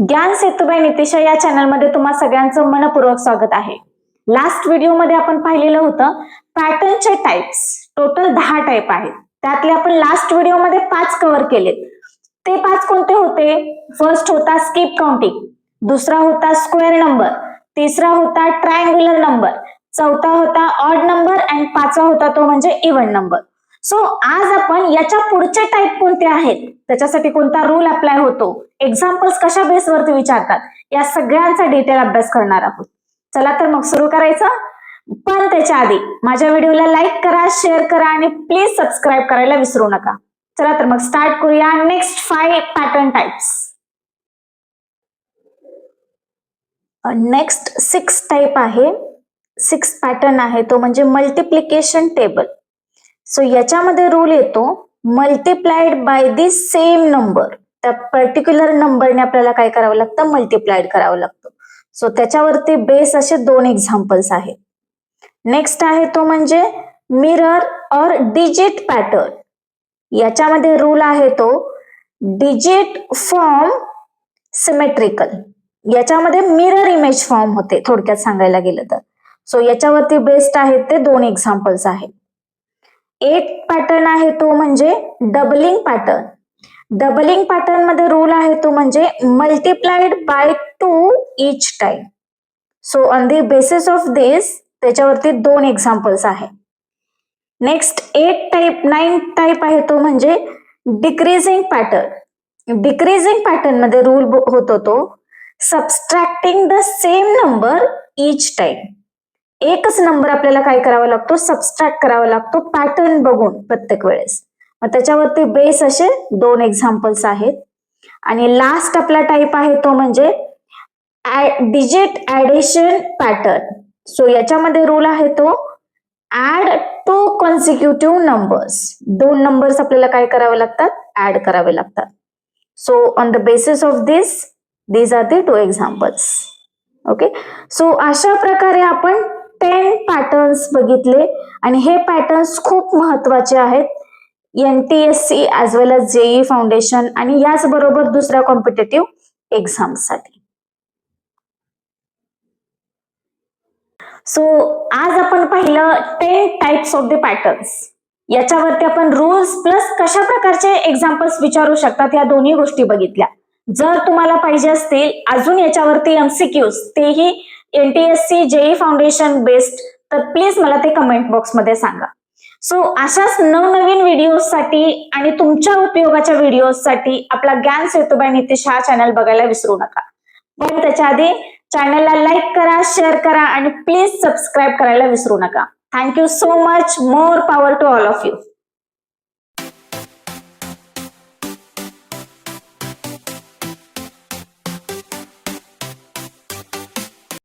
ज्ञान सेतुबाई नितिशा या चॅनलमध्ये तुम्हा सगळ्यांचं मनपूर्वक स्वागत आहे. लास्ट व्हिडिओमध्ये आपण पाहिलेलं होतं पॅटर्नचे टाइप्स. टोटल 10 टाइप आहेत. त्यातले आपण लास्ट व्हिडिओमध्ये 5 कव्हर केलेत. ते 5 कोणते होते? फर्स्ट होता स्किप काउंटिंग, दुसरा होता स्क्वेअर नंबर, तिसरा होता ट्रायंग्युलर नंबर, चौथा होता ऑड नंबर आणि पाचवा होता तो म्हणजे इव्हन नंबर. सो आज आपण याच्या पुढचे टाइप कोणते आहेत, त्याच्यासाठी कोणता रूल अप्लाय होतो, एक्झाम्पल्स कशा बेसवरती विचारतात, या सगळ्यांचा डिटेल अभ्यास करणार आहोत. चला तर मग सुरू करायचं. पण त्याच्या आधी माझ्या व्हिडिओला लाईक करा, शेअर करा आणि प्लीज सबस्क्राईब करायला विसरू नका. चला तर मग स्टार्ट करूया. Next 5 pattern types. Next 6 type आहे, 6 पॅटर्न आहे तो म्हणजे मल्टिप्लिकेशन टेबल. सो याच्यामध्ये रूल येतो multiplied by the same number. त्या पर्टिक्युलर नंबरने आपल्याला काय करावं लागतं? मल्टिप्लाइड करावं लागतं. सो त्याच्यावरती बेस असे 2 एक्झाम्पल्स आहेत. नेक्स्ट आहे तो म्हणजे मिरर और डिजिट पॅटर्न. याच्यामध्ये रूल आहे तो डिजिट फॉर्म सिमेट्रिकल. याच्यामध्ये मिरर इमेज फॉर्म होते थोडक्यात सांगायला गेलं तर. सो याच्यावरती बेस्ड आहेत ते 2 एक्झाम्पल्स आहेत. 8 पॅटर्न आहे तो म्हणजे डबलिंग पॅटर्न. डबलिंग पॅटर्न मध्ये रूल आहे तो म्हणजे multiplied by 2 each time. So on the basis of this त्याच्यावरती 2 एक्झाम्पल्स आहे. नेक्स्ट 9 टाइप आहे तो म्हणजे डिक्रीजिंग पॅटर्न. डिक्रीजिंग पॅटर्न मध्ये रूल होतो तो subtracting the same number each time. एकच नंबर आपल्याला काय करावा लागतो? सबस्ट्रॅक्ट करावा लागतो पॅटर्न बघून प्रत्येक वेळेस. मग त्याच्यावरती बेस असे 2 एक्झाम्पल्स आहेत. आणि लास्ट आपला टाइप आहे तो म्हणजे डिजिट ऍडिशन पॅटर्न. सो याच्यामध्ये रूल आहे तो ऍड 2 कॉन्सिक्युटिव्ह नंबर्स. 2 नंबर्स आपल्याला काय करावे लागतात? ऍड करावे लागतात. So on the basis of these are the 2 examples. Okay. So अशा प्रकारे आपण 10 पॅटर्न्स बघितले आणि हे पॅटर्न्स खूप महत्वाचे आहेत NTSC ऍज वेल एज JEE फाउंडेशन आणि याचबरोबर दुसऱ्या कॉम्पिटेटिव्ह एक्झाम्स साठी. सो आज आपण पाहिलं 10 टाइप्स ऑफ द पॅटर्न्स. याच्यावरती आपण रूल्स प्लस कशा प्रकारचे एक्झाम्पल्स विचारू शकतात या दोन्ही गोष्टी बघितल्या. जर तुम्हाला पाहिजे असतील अजून याच्यावरती MCQs तेही NTSC JEE फाउंडेशन बेस्ड तर प्लीज मला ते कमेंट बॉक्स मध्ये सांगा. सो अशाच नवनवीन व्हिडिओसाठी आणि तुमच्या उपयोगाच्या व्हिडिओसाठी आपला ज्ञान सेतुबाई नितिशा हा चॅनल बघायला विसरू नका. पण त्याच्या आधी चॅनलला लाईक करा, शेअर करा आणि प्लीज सबस्क्राईब करायला विसरू नका. Thank you so much. More power to all of you.